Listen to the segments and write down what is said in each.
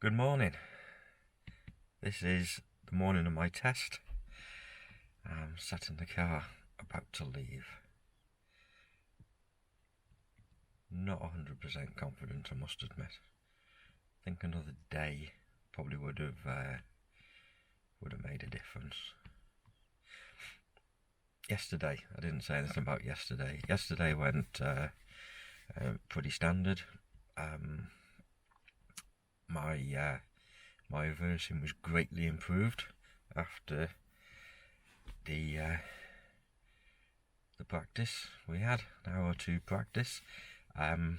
Good morning. This is the morning of my test. I'm sat in the car about to leave. Not 100% confident, I must admit. I think another day probably would have made a difference. Yesterday, I didn't say anything about yesterday. Yesterday went pretty standard. My reversing was greatly improved after the practice we had, an hour or two practice. I'm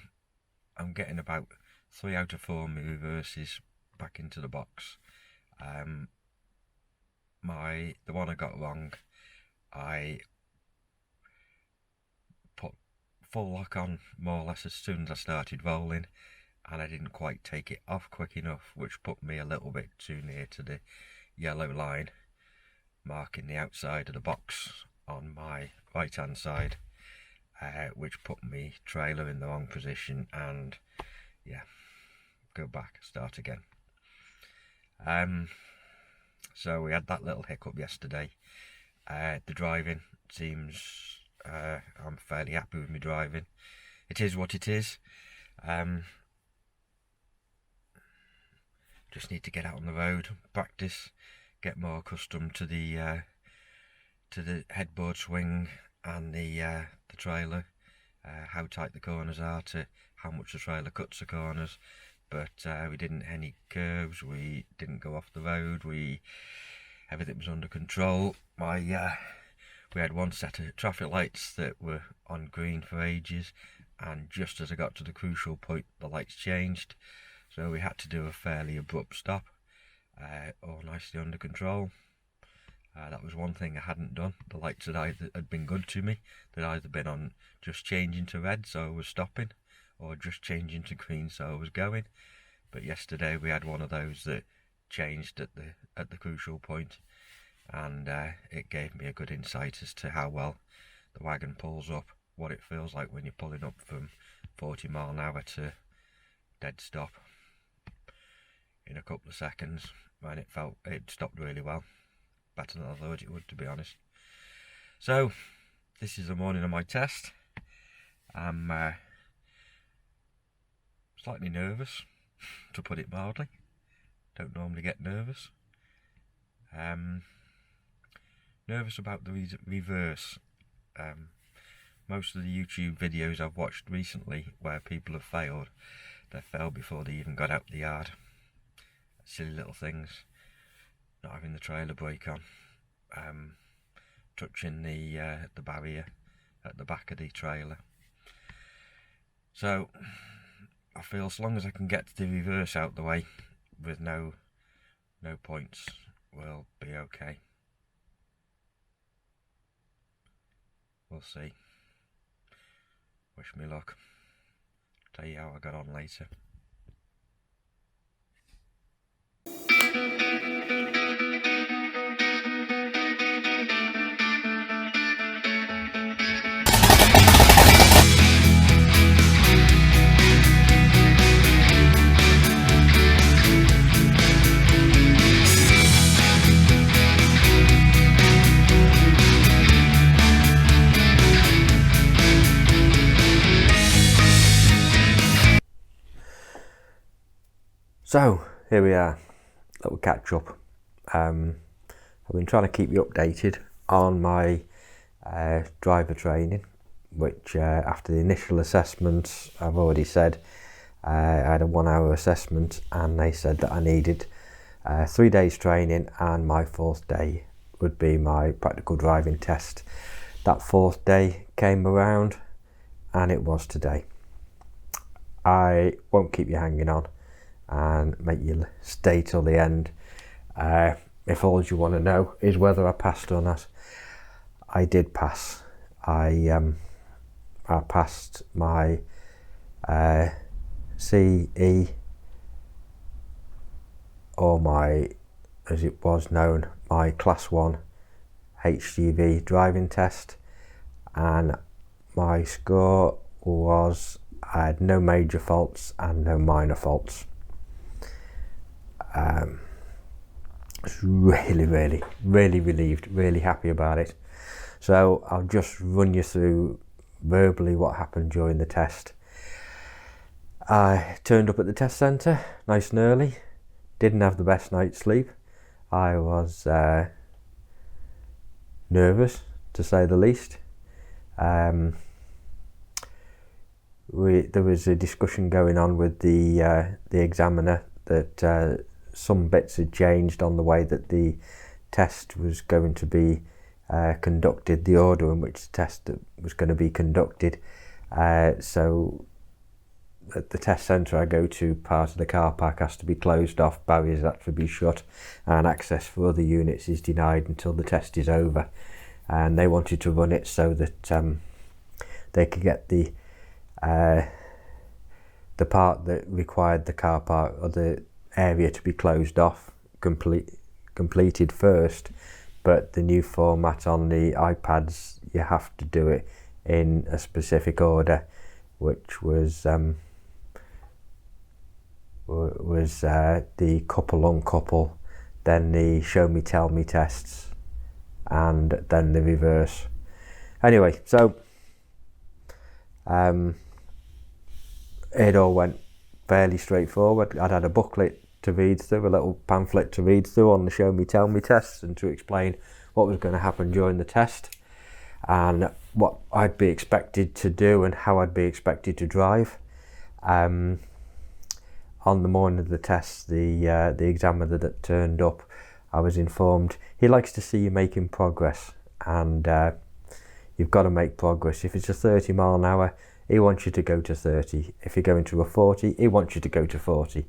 getting about 3 out of 4 of my reverses back into the box. The one I got wrong, I put full lock on more or less as soon as I started rolling, and I didn't quite take it off quick enough, which put me a little bit too near to the yellow line marking the outside of the box on my right hand side, which put me trailer in the wrong position, and yeah, go back, start again. So we had that little hiccup yesterday. The driving seems, I'm fairly happy with my driving. It is what it is. Just need to get out on the road, practice, get more accustomed to the headboard swing and the trailer, how tight the corners are to how much the trailer cuts the corners. But we didn't hit any curves, we didn't go off the road, everything was under control. We had one set of traffic lights that were on green for ages, and just as I got to the crucial point, the lights changed. So we had to do a fairly abrupt stop, all nicely under control. That was one thing I hadn't done. The lights had been good to me. They'd either been on just changing to red, so I was stopping, or just changing to green, so I was going. But yesterday we had one of those that changed at the crucial point, and it gave me a good insight as to how well the wagon pulls up, what it feels like when you're pulling up from 40 mile an hour to dead stop in a couple of seconds, and it stopped really well, better than I thought it would, to be honest. So this is the morning of my test. I'm slightly nervous, to put it mildly. Don't normally get nervous. Nervous about the reverse. Most of the YouTube videos I've watched recently where people have failed, they fell before they even got out the yard. Silly little things, not having the trailer brake on, touching the barrier at the back of the trailer. So I feel as long as I can get the reverse out the way with no points, we'll be okay. We'll see. Wish me luck. Tell you how I got on later. So here we are, little catch up. I've been trying to keep you updated on my driver training, which after the initial assessments, I've already said I had a 1 hour assessment, and they said that I needed 3 days training, and my 4th day would be my practical driving test. That 4th day came around, and it was today. I won't keep you hanging on and make you stay till the end. If all you want to know is whether I passed or not, I did pass. I passed my CE, or my, as it was known, my Class 1 HGV driving test, and my score was, I had no major faults and no minor faults. was really relieved, really happy about it. So I'll just run you through verbally what happened during the test. I turned up at the test centre nice and early, didn't have the best night's sleep. I was nervous, to say the least. There was a discussion going on with the examiner that some bits had changed on the way that the test was going to be conducted, the order in which the test was going to be conducted. So at the test centre I go to, part of the car park has to be closed off, barriers have to be shut, and access for other units is denied until the test is over. And they wanted to run it so that they could get the part that required the car park or the area to be closed off completed first. But the new format on the iPads, you have to do it in a specific order, which was the couple uncouple, then the show me tell me tests, and then the reverse. Anyway, so it all went fairly straightforward. I'd had a booklet to read through, a little pamphlet to read through on the show me tell me tests, and to explain what was going to happen during the test and what I'd be expected to do and how I'd be expected to drive. On the morning of the test, the examiner that turned up, I was informed he likes to see you making progress, and you've got to make progress. If it's a 30 mile an hour, he wants you to go to 30. If you're going to a 40, he wants you to go to 40.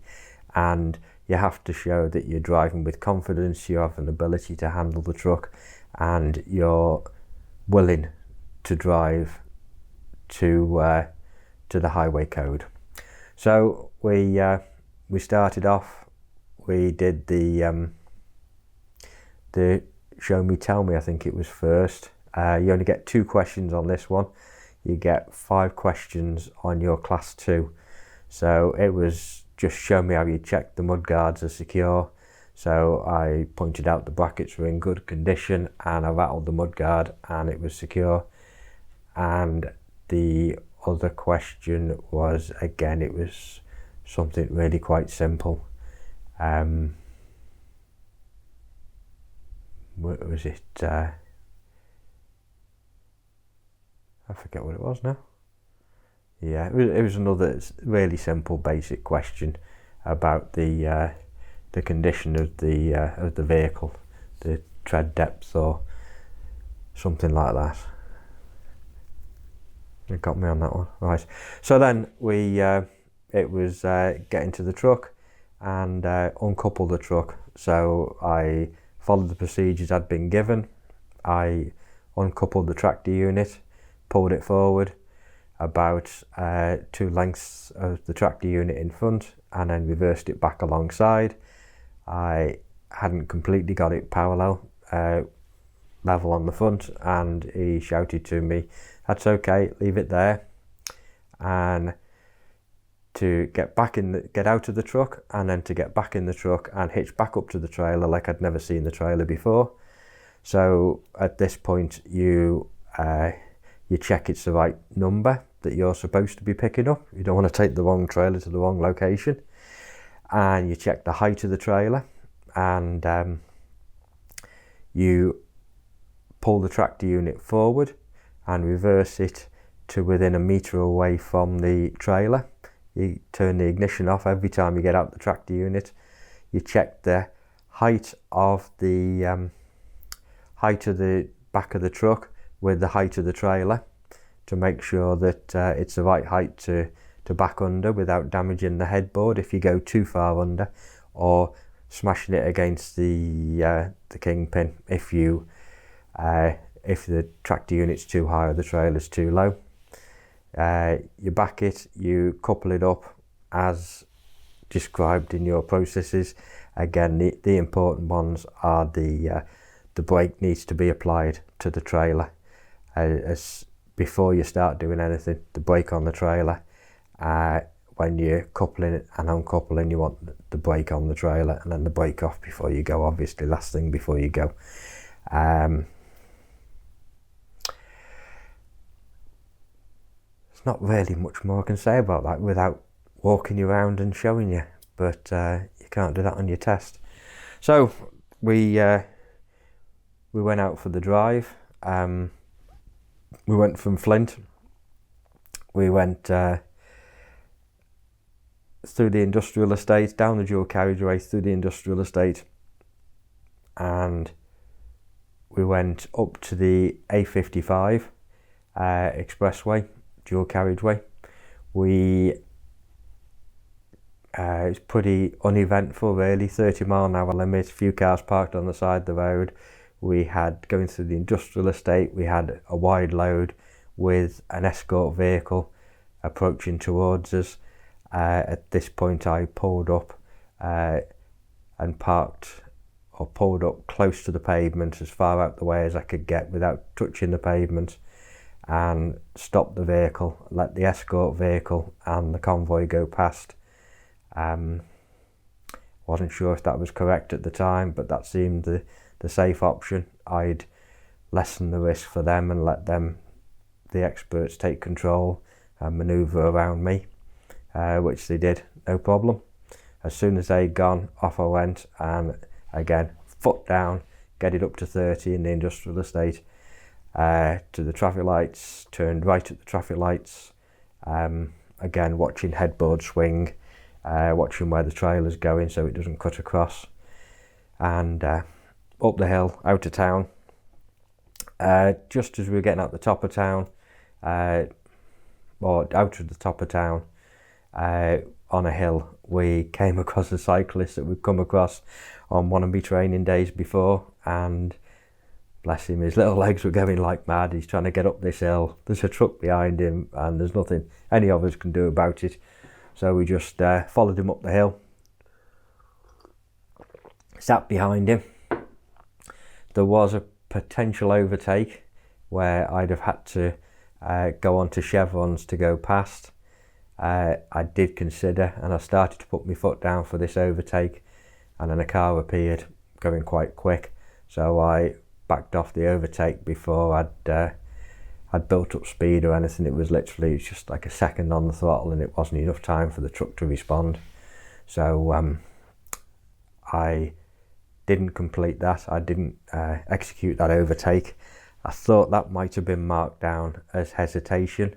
And you have to show that you're driving with confidence, you have an ability to handle the truck, and you're willing to drive to the highway code. So we started off. We did the show me tell me, I think it was first. You only get 2 questions on this one. You get 5 questions on your class 2. So it was just show me how you check the mudguards are secure. So I pointed out the brackets were in good condition, and I rattled the mudguard and it was secure. And the other question was, again, it was something really quite simple. What was it? I forget what it was now. Yeah, it was another really simple, basic question about the condition of the vehicle, the tread depth or something like that. It got me on that one, right? So then it was get into the truck and uncouple the truck. So I followed the procedures I'd been given. I uncoupled the tractor unit, pulled it forward about 2 lengths of the tractor unit in front, and then reversed it back alongside. I hadn't completely got it parallel, level on the front, and he shouted to me, "That's okay, leave it there." And to get out of the truck, and then to get back in the truck and hitch back up to the trailer like I'd never seen the trailer before. So at this point, you check it's the right number that you're supposed to be picking up. You don't want to take the wrong trailer to the wrong location. And you check the height of the trailer, and you pull the tractor unit forward and reverse it to within a metre away from the trailer. You turn the ignition off every time you get out the tractor unit. You check the height of the back of the truck with the height of the trailer to make sure that it's the right height to back under without damaging the headboard if you go too far under, or smashing it against the kingpin if the tractor unit's too high or the trailer's too low. You back it, you couple it up as described in your processes. Again, the important ones are the brake needs to be applied to the trailer as before you start doing anything. The brake on the trailer when you're coupling and uncoupling, you want the brake on the trailer and then the brake off before you go, obviously last thing before you go. There's not really much more I can say about that without walking you around and showing you, but you can't do that on your test. So we went out for the drive. We went from Flint. We went through the industrial estate, down the dual carriageway, through the industrial estate, and we went up to the A55 expressway, dual carriageway. It's pretty uneventful really, 30-mile-an-hour limit, a few cars parked on the side of the road. We had, going through the industrial estate, we had a wide load with an escort vehicle approaching towards us. At this point I pulled up and parked, or pulled up close to the pavement, as far out the way as I could get without touching the pavement, and stopped the vehicle, let the escort vehicle and the convoy go past. Wasn't sure if that was correct at the time, but that seemed the safe option. I'd lessen the risk for them and let them, the experts, take control and manoeuvre around me, which they did, no problem. As soon as they'd gone, off I went, and again, foot down, get it up to 30 in the industrial estate, to the traffic lights, turned right at the traffic lights, again watching headboard swing, watching where the trailer's going so it doesn't cut across, and up the hill, out of town. Just as we were getting out the top of town, or out of the top of town, on a hill, we came across a cyclist that we'd come across on one of my training days before, and bless him, his little legs were going like mad. He's trying to get up this hill. There's a truck behind him and there's nothing any of us can do about it. So we just followed him up the hill, sat behind him. There was a potential overtake where I'd have had to go onto chevrons to go past. I did consider, and I started to put my foot down for this overtake, and then a car appeared going quite quick, so I backed off the overtake before I'd built up speed or anything. It was literally just like a second on the throttle, and it wasn't enough time for the truck to respond. So I didn't complete that. I didn't execute that overtake. I thought that might have been marked down as hesitation,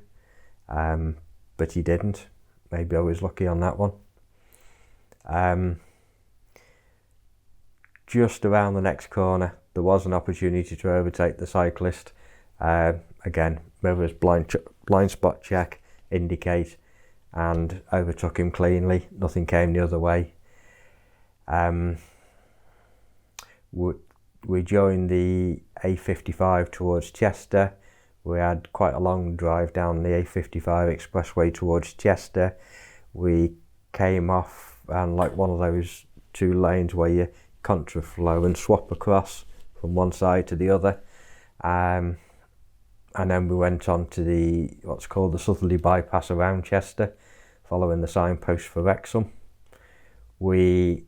but he didn't. Maybe I was lucky on that one. Just around the next corner, there was an opportunity to overtake the cyclist. Again, mirrors, blind spot check, indicate, and overtook him cleanly. Nothing came the other way. We joined the A55 towards Chester. We had quite a long drive down the A55 expressway towards Chester. We came off and like one of those two lanes where you contraflow and swap across from one side to the other. And then we went on to the what's called the southerly bypass around Chester, following the signpost for Wrexham. We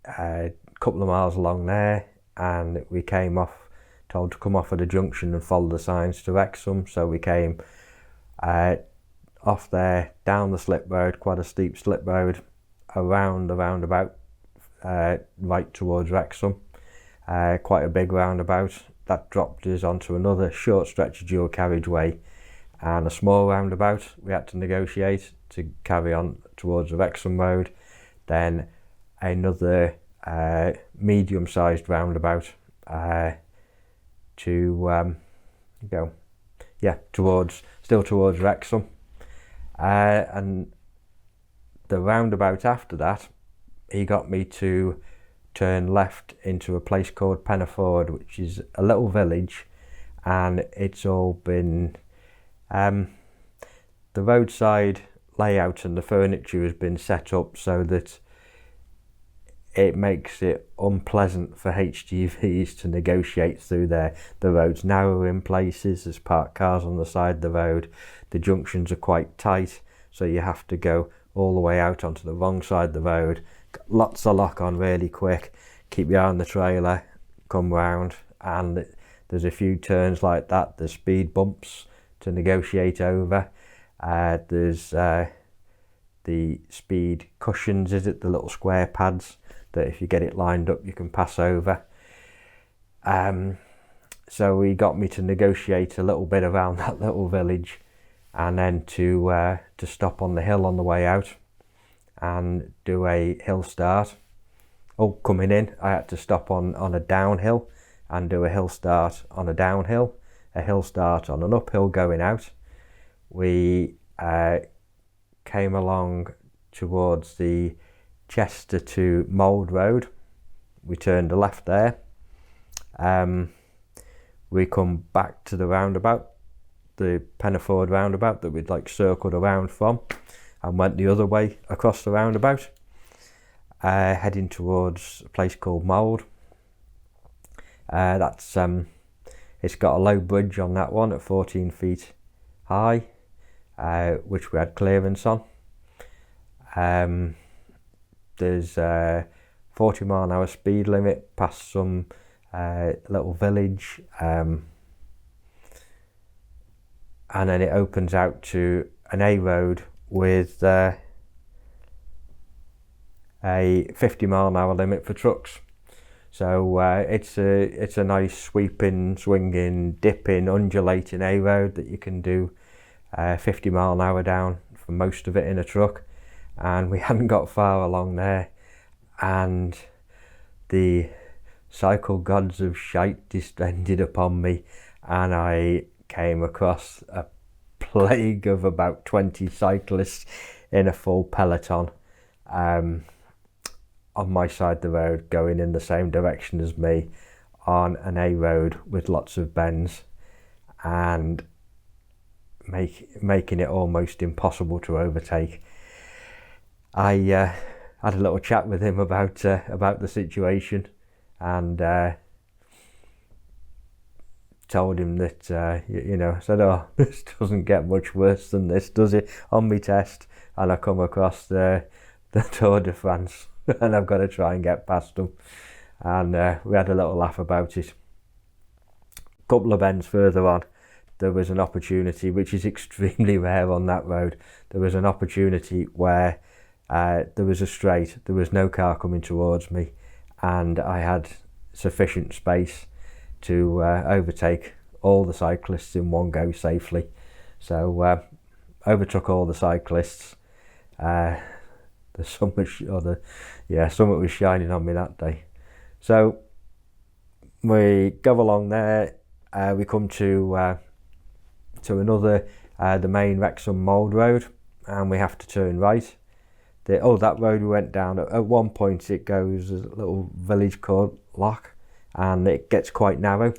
a couple of miles along there, and we came off, told to come off at a junction and follow the signs to Wrexham. So we came off there, down the slip road, quite a steep slip road, around the roundabout, right towards Wrexham. Quite a big roundabout. That dropped us onto another short stretch of dual carriageway and a small roundabout we had to negotiate to carry on towards the Wrexham Road. Then another medium-sized roundabout to go, towards Wrexham. And the roundabout after that, he got me to turn left into a place called Pennaford, which is a little village, and it's all been the roadside layout and the furniture has been set up so that it makes it unpleasant for HGVs to negotiate through there. The road's narrow in places, there's parked cars on the side of the road, the junctions are quite tight, so you have to go all the way out onto the wrong side of the road. Got lots of lock on really quick, keep you on the trailer, come round, and there's a few turns like that. There's speed bumps to negotiate over. There's the speed cushions, is it, the little square pads that if you get it lined up you can pass over. So he got me to negotiate a little bit around that little village, and then to stop on the hill on the way out and do a hill start. Coming in I had to stop on a downhill and do a hill start on a downhill, a hill start on an uphill going out. We came along towards the Chester to Mould Road. We turned a left there. We come back to the roundabout, the Pennaford roundabout that we'd like circled around from, and went the other way across the roundabout, heading towards a place called Mould. It's got a low bridge on that one at 14 feet high, which we had clearance on. There's a 40-mile-an-hour speed limit past some little village, and then it opens out to an A road with a 50-mile-an-hour limit for trucks. So it's a nice sweeping, swinging, dipping, undulating A road that you can do 50 mile an hour down for most of it in a truck. And we hadn't got far along there, and the cycle gods of shite descended upon me, and I came across a plague of about 20 cyclists in a full peloton on my side of the road, going in the same direction as me on an A road with lots of bends, and making it almost impossible to overtake. I had a little chat with him about the situation, and told him that I said, "Oh, this doesn't get much worse than this, does it?" On my test, and I come across the Tour de France, and I've got to try and get past them. And we had a little laugh about it. A couple of bends further on, there was an opportunity, which is extremely rare on that road. There was an opportunity where there was a straight, there was no car coming towards me, and I had sufficient space to overtake all the cyclists in one go safely. So overtook all the cyclists. The sun was, something was shining on me that day. So we go along there. We come to another, the main Wrexham Mould Road, and we have to turn right. That road we went down, at one point it goes a little village called Loch, and it gets quite narrow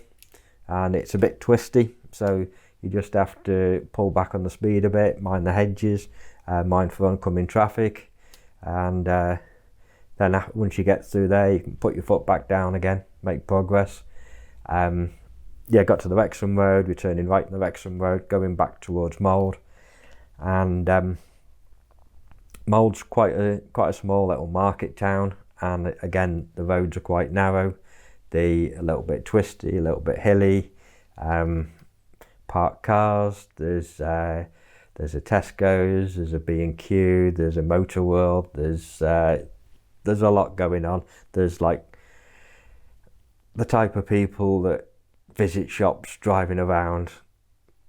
and it's a bit twisty, so you just have to pull back on the speed a bit, mind the hedges, mind for oncoming traffic, and then once you get through there you can put your foot back down again, make progress. Got to the Wrexham Road, we're turning right in the Wrexham Road, going back towards Mould, and Mould's quite a small little market town, and again the roads are quite narrow, a little bit twisty, a little bit hilly, parked cars, there's a Tesco's, there's a B&Q, there's a Motor World, there's a lot going on. There's like the type of people that visit shops driving around,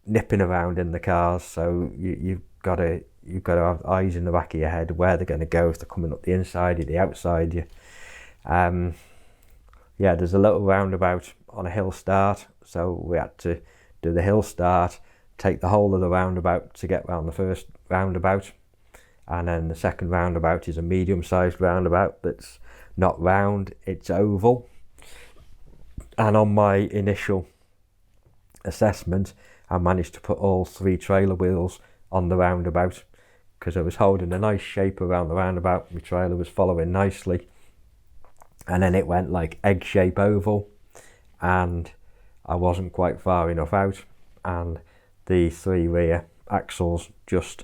nipping around in the cars, so you've got to have eyes in the back of your head where they're going to go, if they're coming up the inside you, the outside you. There's a little roundabout on a hill start, so we had to do the hill start, take the whole of the roundabout to get round the first roundabout, and then the second roundabout is a medium-sized roundabout that's not round, it's oval. And on my initial assessment, I managed to put all 3 trailer wheels on the roundabout, because I was holding a nice shape around the roundabout, my trailer was following nicely, and then it went like egg-shape oval, and I wasn't quite far enough out, and the 3 rear axles just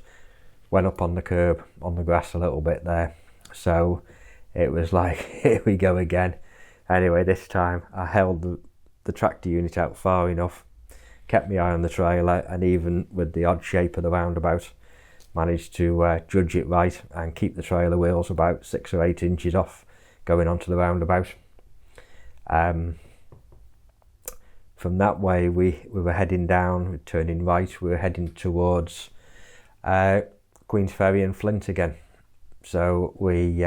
went up on the curb on the grass a little bit there. So it was like, here we go again. Anyway, this time I held the tractor unit out far enough, kept my eye on the trailer, and even with the odd shape of the roundabout, managed to judge it right and keep the trailer wheels about 6 or 8 inches off going onto the roundabout. From that way we were heading down, turning right, we were heading towards Queen's Ferry and Flint again. So we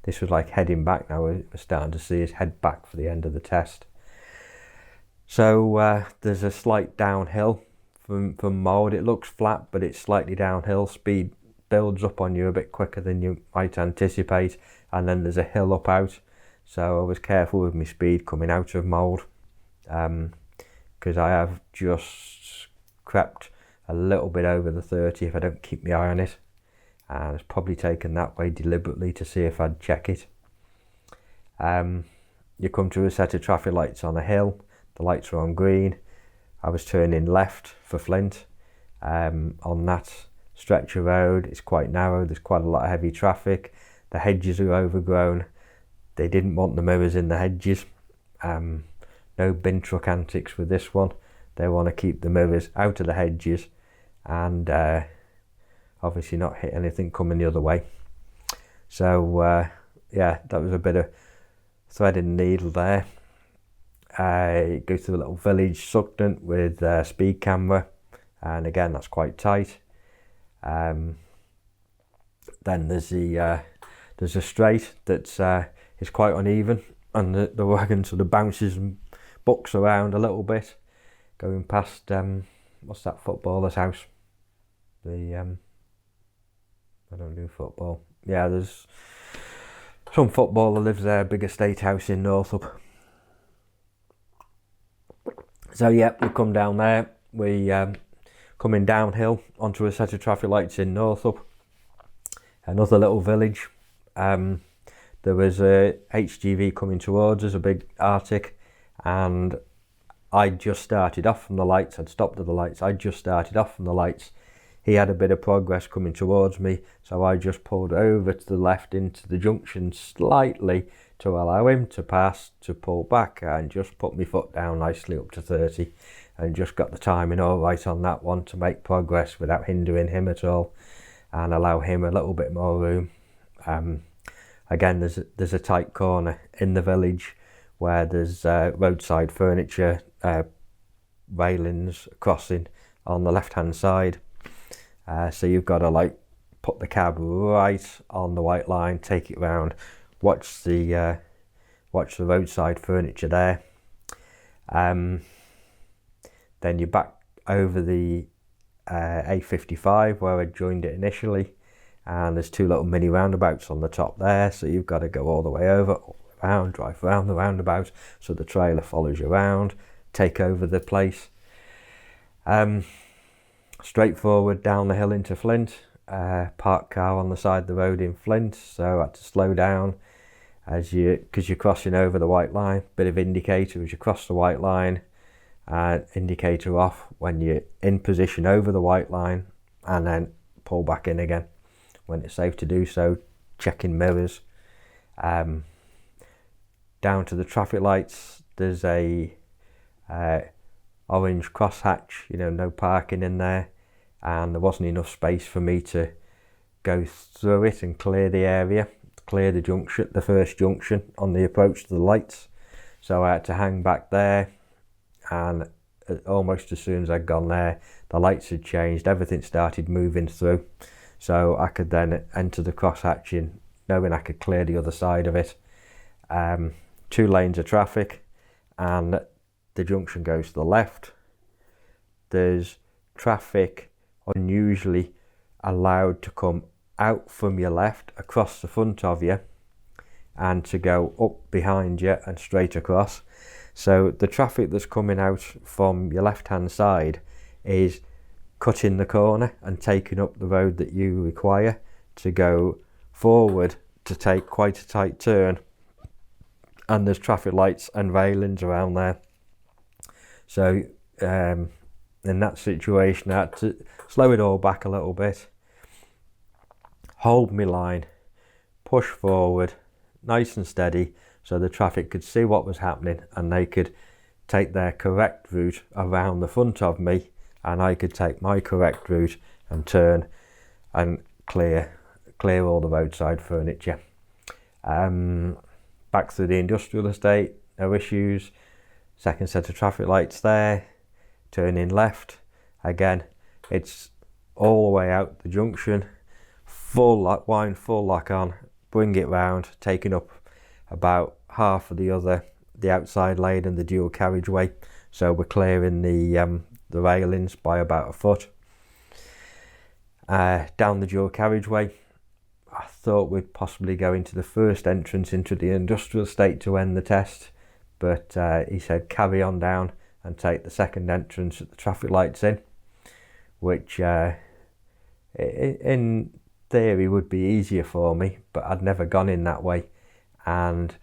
this was like heading back now. We're starting to see us head back for the end of the test. So there's a slight downhill from Mould. It looks flat, but it's slightly downhill. Speed builds up on you a bit quicker than you might anticipate, and then there's a hill up out. So I was careful with my speed coming out of Mould, because I have just crept a little bit over the 30 if I don't keep my eye on it, and it's probably taken that way deliberately to see if I'd check it. You come to a set of traffic lights on a hill. The lights are on green. I was turning left for Flint. On that stretch of road, it's quite narrow, there's quite a lot of heavy traffic, the hedges are overgrown. They didn't want the mirrors in the hedges. No bin truck antics with this one. They want to keep the mirrors out of the hedges and obviously not hit anything coming the other way. So yeah, that was a bit of threading the needle there. It goes through a little village, Sugden, with speed camera, and again that's quite tight. Then there's a straight that's is quite uneven, and the wagon sort of bounces and bucks around a little bit, going past what's that footballer's house? I don't do football. Yeah, there's some footballer lives there, big estate house in Northup. So yeah, we come down there. We coming downhill onto a set of traffic lights in Northup. Another little village. There was a HGV coming towards us, a big Arctic, and I just started off from the lights. I'd stopped at the lights. I just started off from the lights. He had a bit of progress coming towards me, so I just pulled over to the left into the junction slightly to allow him to pass, to pull back, and just put my foot down nicely up to 30, and just got the timing all right on that one to make progress without hindering him at all, and allow him a little bit more room. Again, there's a tight corner in the village where there's roadside furniture, railings crossing on the left hand side. So you've got to like put the cab right on the white line, take it round, watch the roadside furniture there. Then you're back over the A55 where I joined it initially, and there's 2 little mini roundabouts on the top there, so you've got to go all the way over, all the way around, drive around the roundabout so the trailer follows you around, take over the place. Straightforward down the hill into Flint. Parked car on the side of the road in Flint, so I had to slow down because you're crossing over the white line. Bit of indicator as you cross the white line, indicator off when you're in position over the white line, and then pull back in again when it's safe to do so. Checking mirrors. Down to the traffic lights, there's a orange crosshatch, no parking in there, and there wasn't enough space for me to go through it and clear the area, clear the junction, the first junction on the approach to the lights. So I had to hang back there, and almost as soon as I'd gone there, the lights had changed, everything started moving through, so I could then enter the crosshatching knowing I could clear the other side of it. 2 lanes of traffic, and the junction goes to the left. There's traffic unusually allowed to come out from your left across the front of you and to go up behind you and straight across. So the traffic that's coming out from your left hand side is cutting the corner and taking up the road that you require to go forward to take quite a tight turn, and there's traffic lights and railings around there. So in that situation I had to slow it all back a little bit, hold my line, push forward nice and steady so the traffic could see what was happening and they could take their correct route around the front of me, and I could take my correct route and turn and clear all the roadside furniture. Back through the industrial estate, no issues. Second set of traffic lights there, turning left. Again, it's all the way out the junction, full lock on, bring it round, taking up about half of the outside lane and the dual carriageway. So we're clearing the railings by about a foot. Down the dual carriageway, I thought we'd possibly go into the first entrance into the industrial estate to end the test, but he said carry on down and take the second entrance at the traffic lights in, which in theory would be easier for me, but I'd never gone in that way. And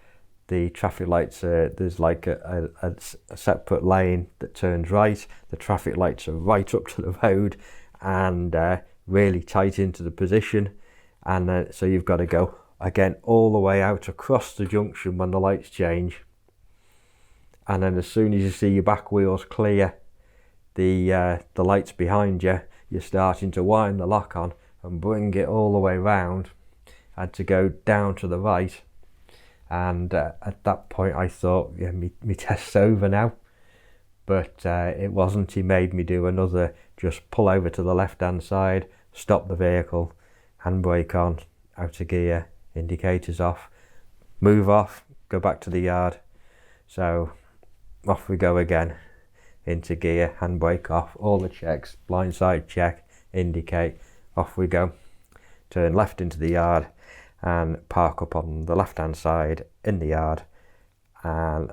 the traffic lights there's like a separate lane that turns right. The traffic lights are right up to the road and really tight into the position, and so you've got to go again all the way out across the junction when the lights change, and then as soon as you see your back wheels clear the lights behind you, you're starting to wind the lock on and bring it all the way round. I had to go down to the right, and at that point I thought, yeah, my test's over now, but it wasn't. He made me do another, just pull over to the left hand side, stop the vehicle, handbrake on, out of gear, indicators off, move off, go back to the yard. So off we go again, into gear, handbrake off, all the checks, blindside check, indicate, off we go, turn left into the yard and park up on the left hand side in the yard, and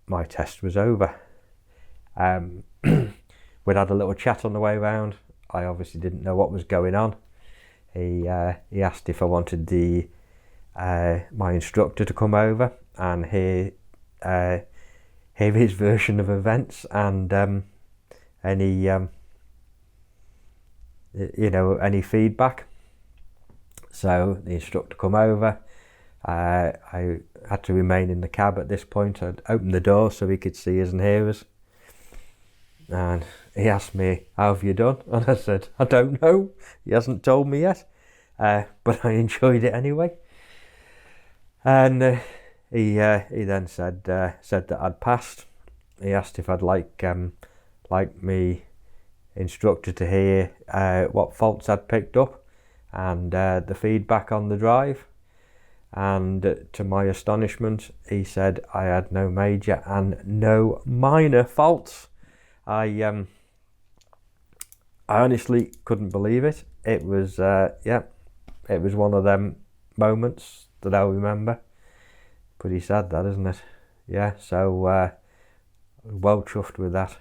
my test was over. We'd had a little chat on the way round. I obviously didn't know what was going on. He asked if I wanted my instructor to come over and hear his version of events and any any feedback. So the instructor come over. I had to remain in the cab at this point. I'd opened the door so he could see us and hear us. And he asked me, how have you done? And I said, I don't know. He hasn't told me yet. But I enjoyed it anyway. And he then said that I'd passed. He asked if I'd like me instructor to hear what faults I'd picked up and the feedback on the drive. And to my astonishment, he said I had no major and no minor faults. I honestly couldn't believe it. It was it was one of them moments that I'll remember. Pretty sad, that, isn't it? Yeah, so well chuffed with that.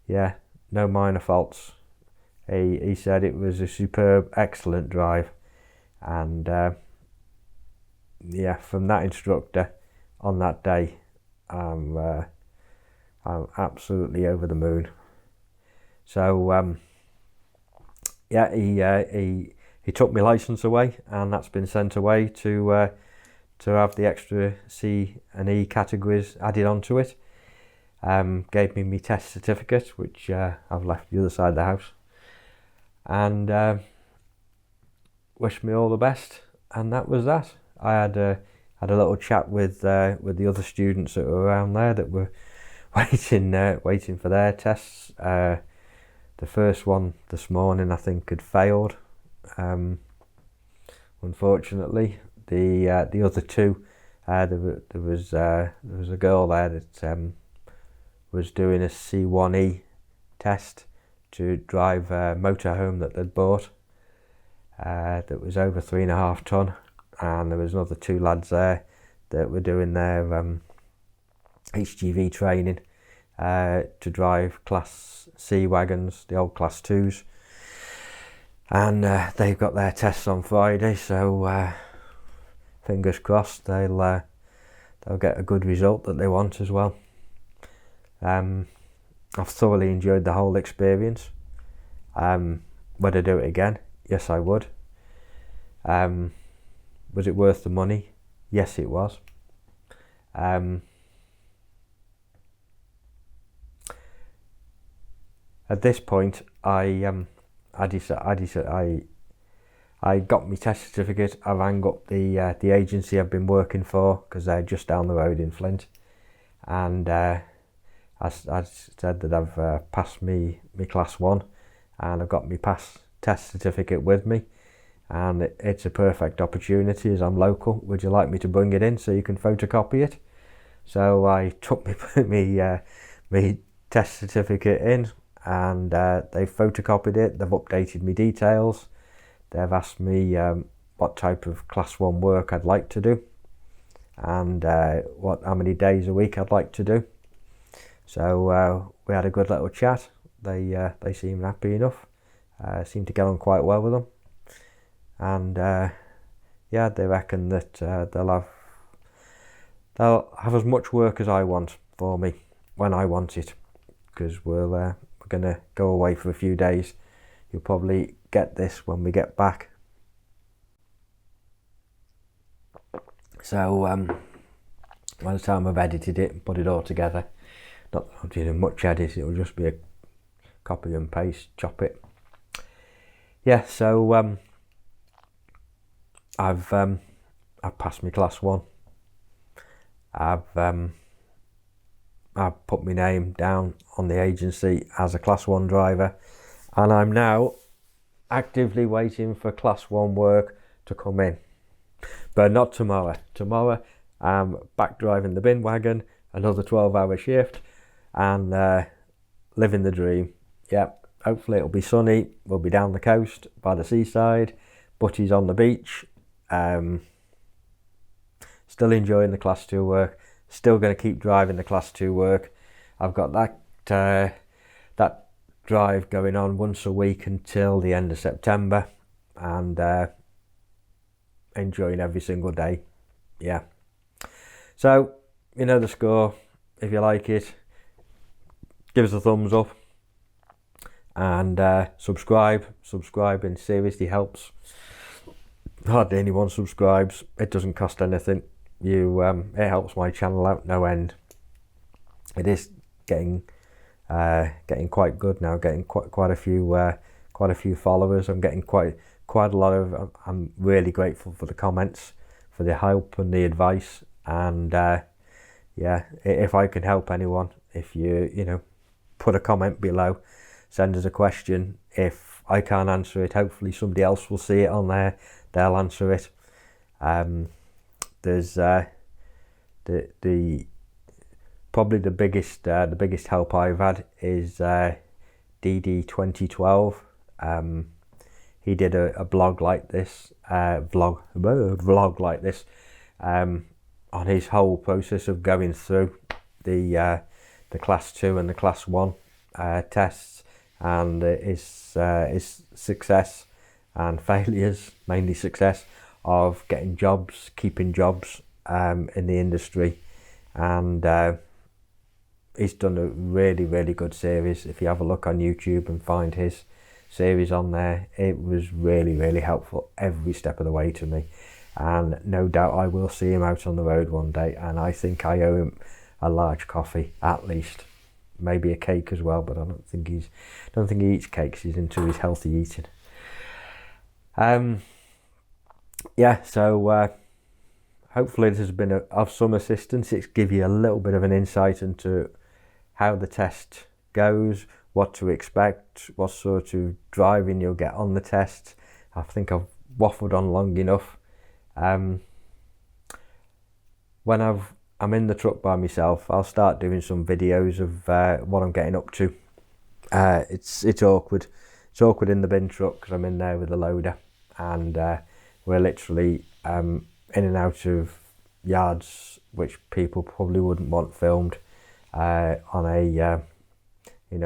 Yeah, no minor faults. He said it was a superb, excellent drive, and yeah, from that instructor on that day, I'm absolutely over the moon. So yeah, he took my license away, and that's been sent away to have the extra C and E categories added onto it. Gave me my test certificate, which I've left the other side of the house, and wished me all the best. And that was that. I had a little chat with the other students that were around there that were waiting for their tests. The first one this morning, I think, had failed. Unfortunately, the other two, there was a girl there that was doing a C1E test to drive a motorhome that they'd bought that was over 3.5 ton, and there was another two lads there that were doing their HGV training to drive Class C wagons, the old Class 2s, and they've got their tests on Friday, so fingers crossed they'll get a good result that they want as well. I've thoroughly enjoyed the whole experience. Would I do it again? Yes, I would. Was it worth the money? Yes, it was. At this point, I got my test certificate. I rang up the agency I've been working for, because they're just down the road in Flint, and I said that I've passed my class 1, and I've got my test certificate with me, and it's a perfect opportunity as I'm local. Would you like me to bring it in so you can photocopy it? So I took my test certificate in, and they photocopied it. They've updated me details. They've asked me what type of class 1 work I'd like to do, and how many days a week I'd like to do. So we had a good little chat. They seemed happy enough. Seemed to get on quite well with them, and yeah, they reckon that they'll have as much work as I want for me when I want it, because we're gonna go away for a few days. You'll probably get this when we get back. So by the time I've edited it and put it all together, not that I'm doing much edit, it'll just be a copy and paste, chop it. Yeah, so I've passed my class 1. I've put my name down on the agency as a class 1 driver, and I'm now actively waiting for class 1 work to come in. But not tomorrow. Tomorrow I'm back driving the bin wagon, another 12-hour shift, and living the dream. Yeah, hopefully it'll be sunny. We'll be down the coast by the seaside, butties on the beach. Still enjoying the class 2 work. Still going to keep driving the class 2 work. I've got that drive going on once a week until the end of September, and enjoying every single day. Yeah. So, you know the score. If you like it, give us a thumbs up, and subscribe. Subscribing seriously helps. Hardly anyone subscribes. It doesn't cost anything. It helps my channel out no end. It is getting quite good now. Getting quite a few followers. I'm getting quite a lot of. I'm really grateful for the comments, for the help and the advice, and yeah, if I can help anyone, if you put a comment below, send us a question. If I can't answer it, hopefully somebody else will see it on there. They'll answer it. There's probably the biggest help I've had is DD 2012. He did a blog like this, vlog like this, on his whole process of going through the class 2 and the class 1 tests, and his success and failures, mainly success, of getting jobs, keeping jobs in the industry, and he's done a really good series. If you have a look on YouTube and find his series on there, it was really helpful every step of the way to me, and no doubt I will see him out on the road one day, and I think I owe him a large coffee, at least, maybe a cake as well, but I don't think he eats cakes. He's into his healthy eating. Yeah, so hopefully this has been of some assistance. It's give you a little bit of an insight into how the test goes, what to expect, what sort of driving you'll get on the test. I think I've waffled on long enough. When I'm in the truck by myself, I'll start doing some videos of what I'm getting up to. It's awkward. It's awkward in the bin truck because I'm in there with the loader, and we're literally in and out of yards which people probably wouldn't want filmed on a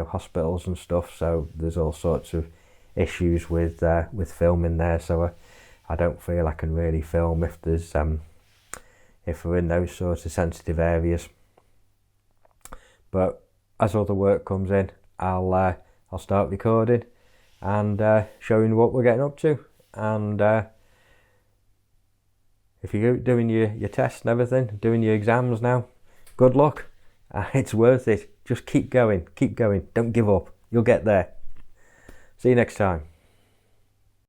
hospitals and stuff. So there's all sorts of issues with filming there. So I don't feel I can really film if there's if we're in those sorts of sensitive areas. But as all the work comes in, I'll start recording and showing what we're getting up to, and if you're doing your tests and everything, doing your exams now, good luck. It's worth it. Just keep going, don't give up. You'll get there. See you next time.